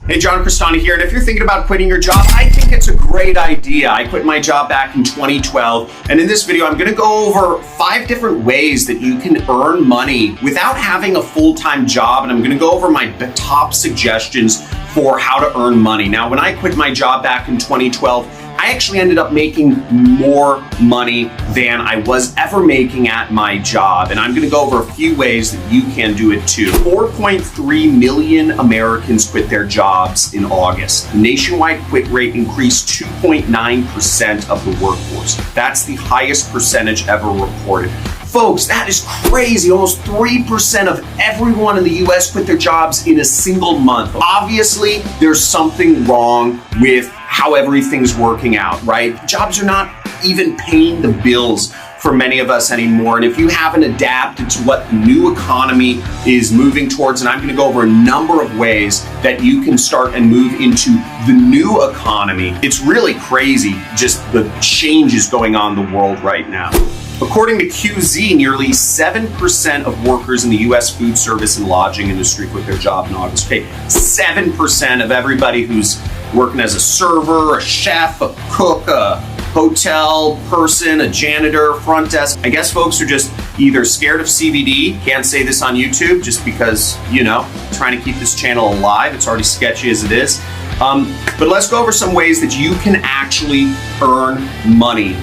Hey, John Crestani here, and if you're thinking about quitting your job, I think it's a great idea. I quit my job back in 2012, and in this video, I'm gonna go over 5 different ways that you can earn money without having a full-time job, and I'm gonna go over my top suggestions for how to earn money. Now, when I quit my job back in 2012, I actually ended up making more money than I was ever making at my job. And I'm gonna go over a few ways that you can do it too. 4.3 million Americans quit their jobs in August. The nationwide quit rate increased 2.9% of the workforce. That's the highest percentage ever reported. Folks, that is crazy. Almost 3% of everyone in the US quit their jobs in a single month. Obviously, there's something wrong with how everything's working out, right? Jobs are not even paying the bills for many of us anymore. And if you haven't adapted to what the new economy is moving towards, and I'm gonna go over a number of ways that you can start and move into the new economy. It's really crazy, just the changes going on in the world right now. According to QZ, nearly 7% of workers in the US food service and lodging industry quit their job in August. Okay, 7% of everybody who's working as a server, a chef, a cook, a hotel person, a janitor, front desk. I guess folks are just either scared of CBD, can't say this on YouTube just because, trying to keep this channel alive. It's already sketchy as it is. But let's go over some ways that you can actually earn money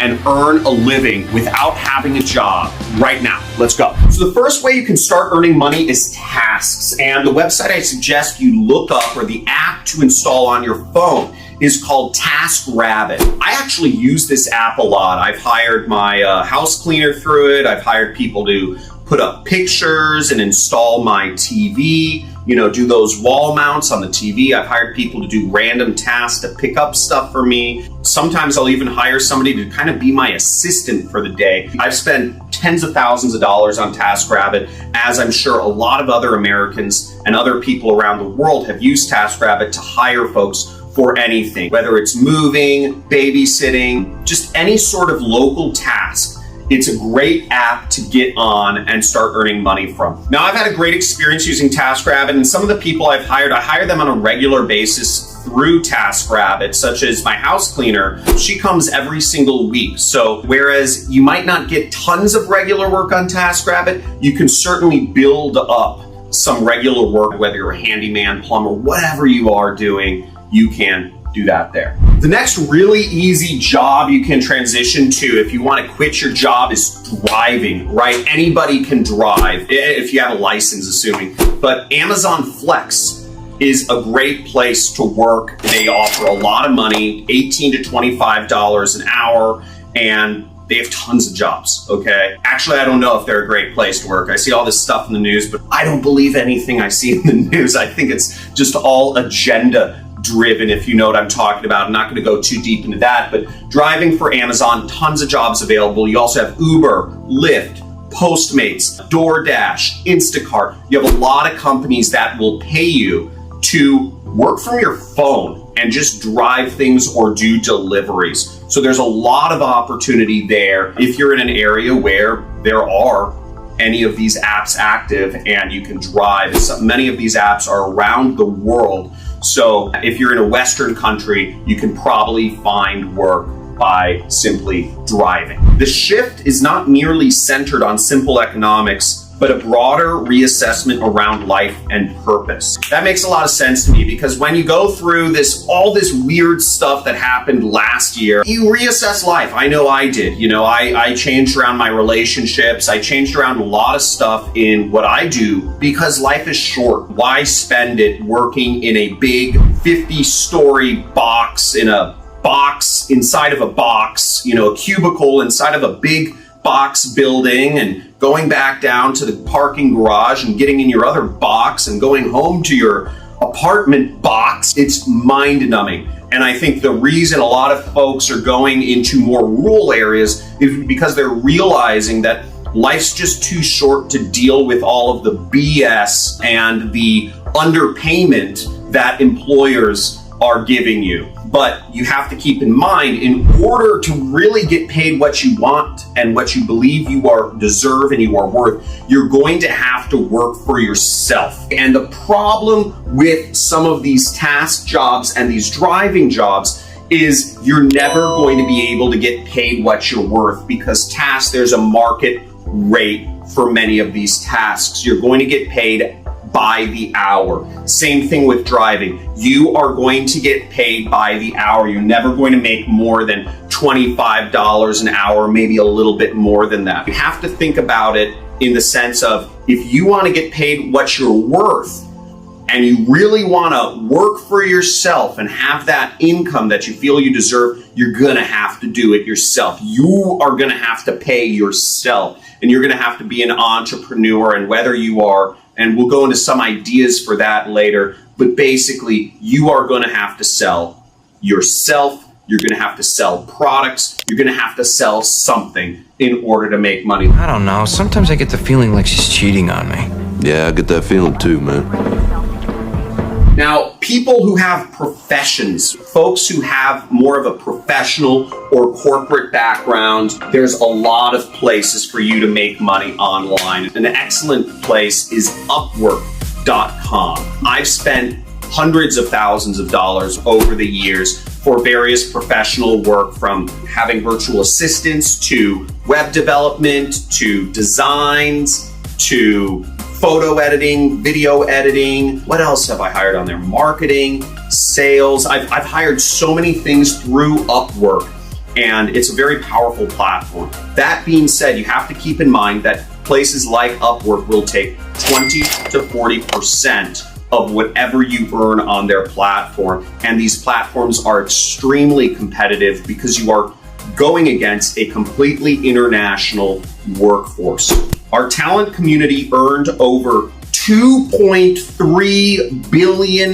and earn a living without having a job right now. Let's go. So the first way you can start earning money is tasks. And the website I suggest you look up, or the app to install on your phone, is called TaskRabbit. I actually use this app a lot. I've hired my house cleaner through it. I've hired people to put up pictures and install my TV, do those wall mounts on the TV. I've hired people to do random tasks to pick up stuff for me. Sometimes I'll even hire somebody to kind of be my assistant for the day. I've spent tens of thousands of dollars on TaskRabbit, as I'm sure a lot of other Americans and other people around the world have used TaskRabbit to hire folks for anything, whether it's moving, babysitting, just any sort of local task. It's a great app to get on and start earning money from. Now, I've had a great experience using TaskRabbit, and some of the people I've hired, I hire them on a regular basis through TaskRabbit, such as my house cleaner. She comes every single week. So whereas you might not get tons of regular work on TaskRabbit, you can certainly build up some regular work, whether you're a handyman, plumber, whatever you are doing, you can do that there. The next really easy job you can transition to if you want to quit your job is driving, right? Anybody can drive, if you have a license, assuming. But Amazon Flex is a great place to work. They offer a lot of money, $18 to $25 an hour, and they have tons of jobs, okay? Actually, I don't know if they're a great place to work. I see all this stuff in the news, but I don't believe anything I see in the news. I think it's just all agenda driven, if you know what I'm talking about. I'm not going to go too deep into that, but driving for Amazon, tons of jobs available. You also have Uber, Lyft, Postmates, DoorDash, Instacart. You have a lot of companies that will pay you to work from your phone and just drive things or do deliveries. So there's a lot of opportunity there if you're in an area where there are any of these apps active and you can drive. Many of these apps are around the world. So if you're in a Western country, you can probably find work by simply driving. The shift is not merely centered on simple economics, but a broader reassessment around life and purpose. That makes a lot of sense to me, because when you go through all this weird stuff that happened last year, you reassess life. I know I did. I changed around my relationships. I changed around a lot of stuff in what I do, because life is short. Why spend it working in a big 50-story box, in a box inside of a box, a cubicle inside of a big box building, and going back down to the parking garage and getting in your other box and going home to your apartment box? It's mind-numbing. And I think the reason a lot of folks are going into more rural areas is because they're realizing that life's just too short to deal with all of the BS and the underpayment that employers are giving you. But you have to keep in mind, in order to really get paid what you want and what you believe you deserve and you are worth, you're going to have to work for yourself. And the problem with some of these task jobs and these driving jobs is you're never going to be able to get paid what you're worth, because there's a market rate for many of these tasks. You're going to get paid by the hour. Same thing with driving. You are going to get paid by the hour. You're never going to make more than $25 an hour, maybe a little bit more than that. You have to think about it in the sense of, if you want to get paid what you're worth, and you really want to work for yourself and have that income that you feel you deserve, you're going to have to do it yourself. You are going to have to pay yourself, and you're going to have to be an entrepreneur. And whether you are, and we'll go into some ideas for that later, but basically you are going to have to sell yourself. You're going to have to sell products. You're going to have to sell something in order to make money. I don't know. Sometimes I get the feeling like she's cheating on me. Yeah, I get that feeling too, man. Now, people who have professions, folks who have more of a professional or corporate background, there's a lot of places for you to make money online. An excellent place is Upwork.com. I've spent hundreds of thousands of dollars over the years for various professional work, from having virtual assistants to web development to designs to photo editing, video editing. What else have I hired on there? Marketing, sales. I've hired so many things through Upwork, and it's a very powerful platform. That being said, you have to keep in mind that places like Upwork will take 20 to 40% of whatever you earn on their platform. And these platforms are extremely competitive because you are going against a completely international workforce. Our talent community earned over $2.3 billion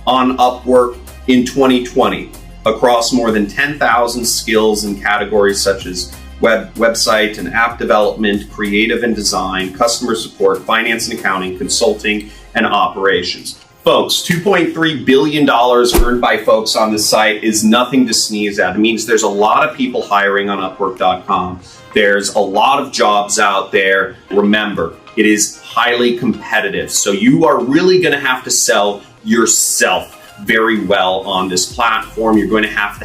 on Upwork in 2020 across more than 10,000 skills in categories such as website and app development, creative and design, customer support, finance and accounting, consulting, and operations. Folks, $2.3 billion earned by folks on this site is nothing to sneeze at. It means there's a lot of people hiring on Upwork.com. There's a lot of jobs out there. Remember, it is highly competitive. So you are really going to have to sell yourself very well on this platform. You're going to have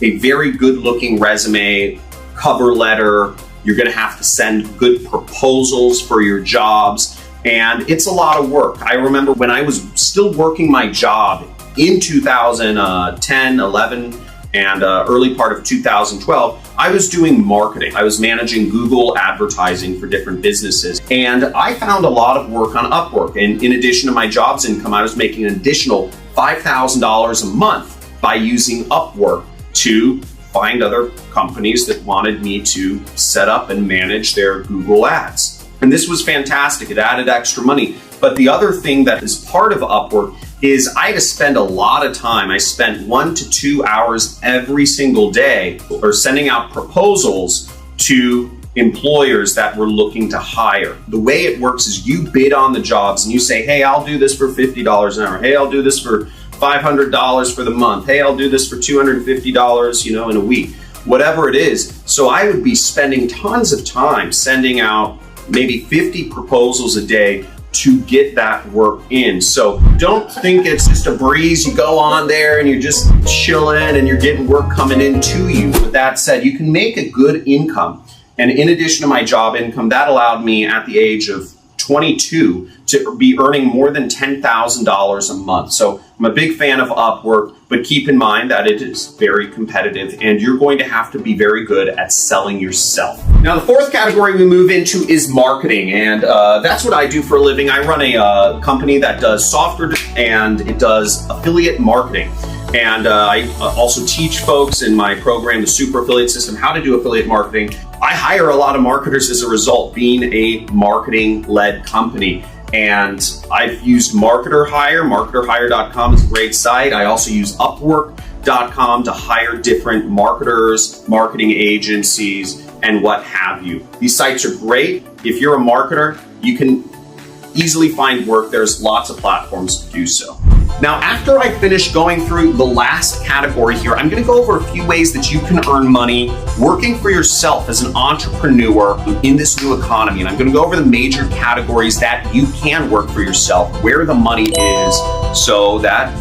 a very good looking resume, cover letter. You're going to have to send good proposals for your jobs. And it's a lot of work. I remember when I was still working my job in 2010, 11, and early part of 2012, I was doing marketing. I was managing Google advertising for different businesses. And I found a lot of work on Upwork. And in addition to my job's income, I was making an additional $5,000 a month by using Upwork to find other companies that wanted me to set up and manage their Google ads. And this was fantastic. It added extra money. But the other thing that is part of Upwork is I had to spend a lot of time. I spent 1 to 2 hours every single day or sending out proposals to employers that were looking to hire. The way it works is you bid on the jobs and you say, hey, I'll do this for $50 an hour. Hey, I'll do this for $500 for the month. Hey, I'll do this for $250, in a week, whatever it is. So I would be spending tons of time sending out maybe 50 proposals a day to get that work in. So don't think it's just a breeze. You go on there and you're just chilling and you're getting work coming in to you. With that said, you can make a good income. And in addition to my job income, that allowed me at the age of 22 to be earning more than $10,000 a month. So I'm a big fan of Upwork, but keep in mind that it is very competitive and you're going to have to be very good at selling yourself. Now, the fourth category we move into is marketing, and that's what I do for a living. I run a company that does software and it does affiliate marketing. And I also teach folks in my program, the Super Affiliate System, how to do affiliate marketing. I hire a lot of marketers as a result, being a marketing-led company. And I've used Marketer Hire. MarketerHire.com is a great site. I also use Upwork.com to hire different marketers, marketing agencies, and what have you. These sites are great. If you're a marketer, you can easily find work. There's lots of platforms to do so. Now, after I finish going through the last category here, I'm going to go over a few ways that you can earn money working for yourself as an entrepreneur in this new economy. And I'm going to go over the major categories that you can work for yourself, where the money is, so that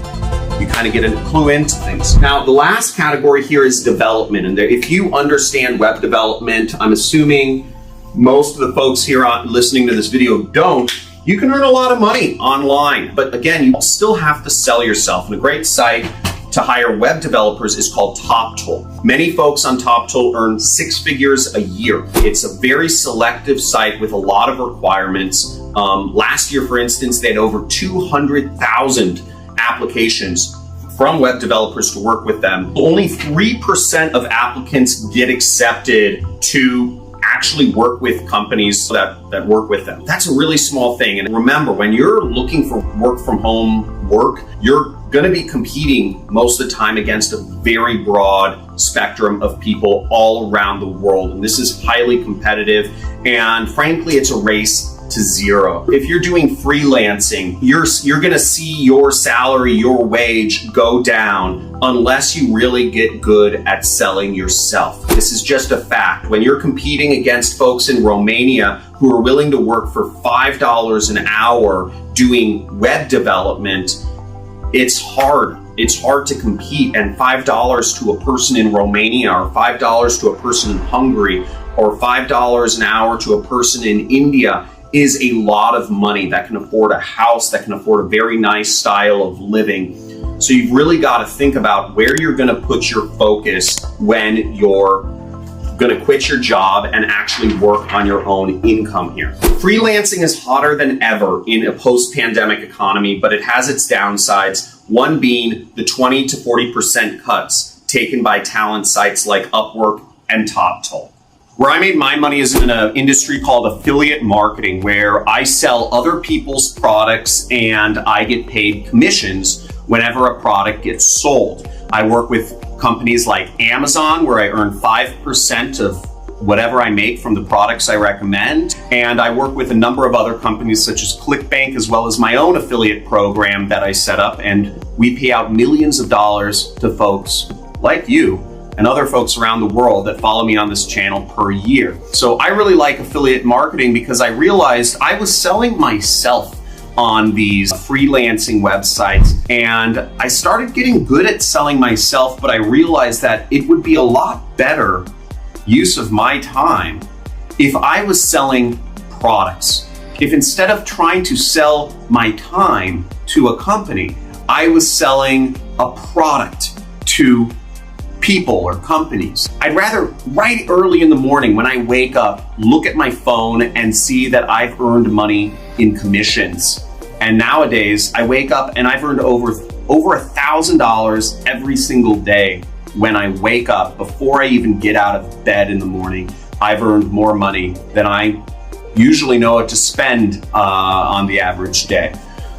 you kind of get a clue into things. Now, the last category here is development. And if you understand web development, I'm assuming most of the folks here listening to this video don't. You can earn a lot of money online, but again, you still have to sell yourself. And a great site to hire web developers is called TopTool. Many folks on TopTool earn 6 figures a year. It's a very selective site with a lot of requirements. Last year, for instance, they had over 200,000 applications from web developers to work with them. Only 3% of applicants get accepted to actually work with companies that work with them. That's a really small thing. And remember, when you're looking for work from home work, you're going to be competing most of the time against a very broad spectrum of people all around the world. And this is highly competitive. And frankly, it's a race to zero. If you're doing freelancing, you're going to see your salary, your wage go down unless you really get good at selling yourself. This is just a fact. When you're competing against folks in Romania who are willing to work for $5 an hour doing web development, it's hard. It's hard to compete. And $5 to a person in Romania, or $5 to a person in Hungary, or $5 an hour to a person in India is a lot of money that can afford a house, that can afford a very nice style of living. So you've really got to think about where you're going to put your focus when you're going to quit your job and actually work on your own income here. Freelancing is hotter than ever in a post-pandemic economy, but it has its downsides. One being the 20 to 40% cuts taken by talent sites like Upwork and TopTool. Where I made my money is in an industry called affiliate marketing, where I sell other people's products and I get paid commissions whenever a product gets sold. I work with companies like Amazon, where I earn 5% of whatever I make from the products I recommend. And I work with a number of other companies such as ClickBank, as well as my own affiliate program that I set up. And we pay out millions of dollars to folks like you and other folks around the world that follow me on this channel per year. So I really like affiliate marketing because I realized I was selling myself on these freelancing websites, and I started getting good at selling myself, but I realized that it would be a lot better use of my time if I was selling products. If instead of trying to sell my time to a company, I was selling a product to people or companies. I'd rather right early in the morning when I wake up, look at my phone and see that I've earned money in commissions. And nowadays I wake up and I've earned over $1,000 every single day. When I wake up, before I even get out of bed in the morning, I've earned more money than I usually know what to spend on the average day.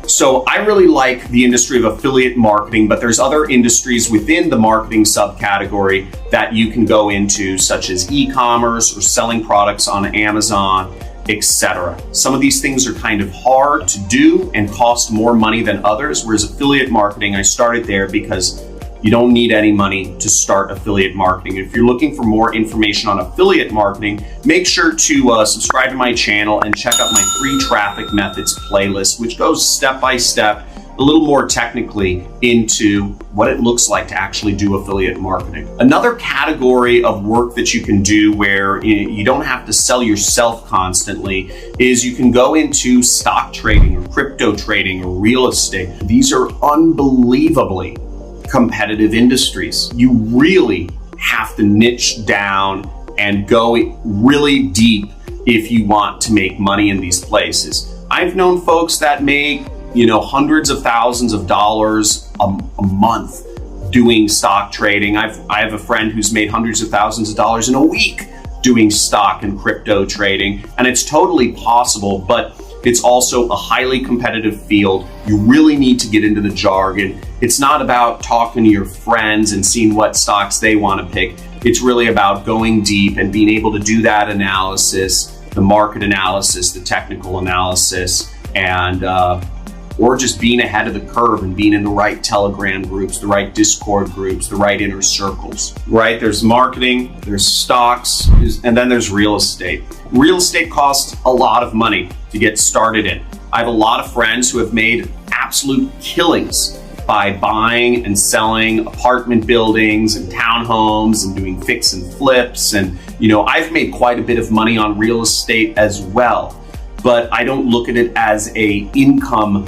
So I really like the industry of affiliate marketing, but there's other industries within the marketing subcategory that you can go into, such as e-commerce or selling products on Amazon, etc. Some of these things are kind of hard to do and cost more money than others, whereas affiliate marketing, I started there because you don't need any money to start affiliate marketing. If you're looking for more information on affiliate marketing, make sure to subscribe to my channel and check out my free traffic methods playlist, which goes step by step, a little more technically into what it looks like to actually do affiliate marketing. Another category of work that you can do where you don't have to sell yourself constantly is you can go into stock trading or crypto trading or real estate. These are unbelievably competitive industries. You really have to niche down and go really deep if you want to make money in these places. I've known folks that make, hundreds of thousands of dollars a month doing stock trading. I have a friend who's made hundreds of thousands of dollars in a week doing stock and crypto trading, and it's totally possible, but it's also a highly competitive field. You really need to get into the jargon. It's not about talking to your friends and seeing what stocks they want to pick. It's really about going deep and being able to do that analysis, the market analysis, the technical analysis, and or just being ahead of the curve and being in the right Telegram groups, the right Discord groups, the right inner circles, right? There's marketing, there's stocks, and then there's real estate. Real estate costs a lot of money to get started in. I have a lot of friends who have made absolute killings by buying and selling apartment buildings and townhomes and doing fix and flips. And, I've made quite a bit of money on real estate as well, but I don't look at it as a income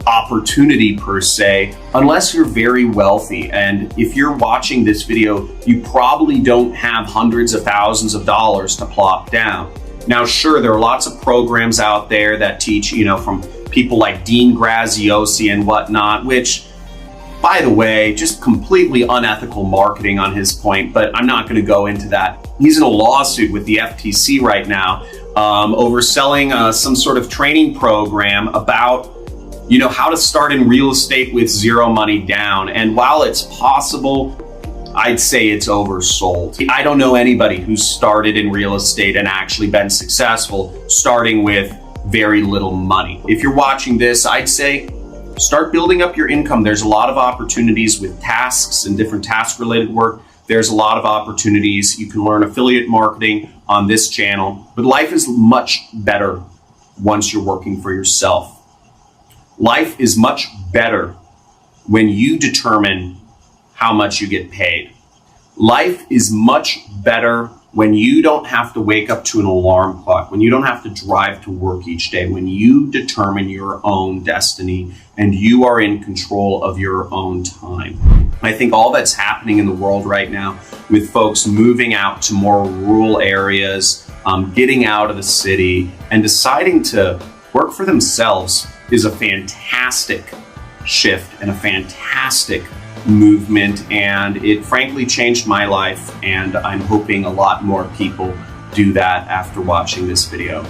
opportunity per se, unless you're very wealthy. And if you're watching this video, you probably don't have hundreds of thousands of dollars to plop down. Now, sure, there are lots of programs out there that teach, from people like Dean Graziosi and whatnot, which, by the way, just completely unethical marketing on his point, but I'm not going to go into that. He's in a lawsuit with the FTC right now over selling some sort of training program about how to start in real estate with zero money down. And while it's possible, I'd say it's oversold. I don't know anybody who's started in real estate and actually been successful starting with very little money. If you're watching this, I'd say start building up your income. There's a lot of opportunities with tasks and different task-related work. There's a lot of opportunities. You can learn affiliate marketing on this channel, but life is much better once you're working for yourself. Life is much better when you determine how much you get paid. Life is much better when you don't have to wake up to an alarm clock, when you don't have to drive to work each day, when you determine your own destiny and you are in control of your own time. I think all that's happening in the world right now with folks moving out to more rural areas, getting out of the city and deciding to work for themselves is a fantastic shift and a fantastic movement, and it frankly changed my life, and I'm hoping a lot more people do that after watching this video.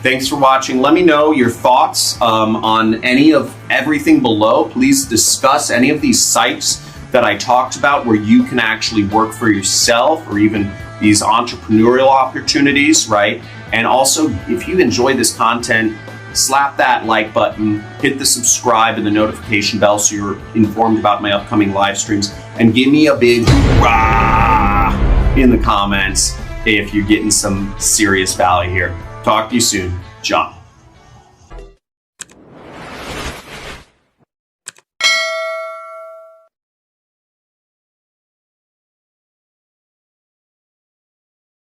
Thanks for watching. Let me know your thoughts on any of everything below. Please discuss any of these sites that I talked about where you can actually work for yourself, or even these entrepreneurial opportunities, right? And also, if you enjoy this content, slap that like button, hit the subscribe and the notification bell so you're informed about my upcoming live streams, and give me a big hoorah in the comments if you're getting some serious value here. Talk to you soon. John.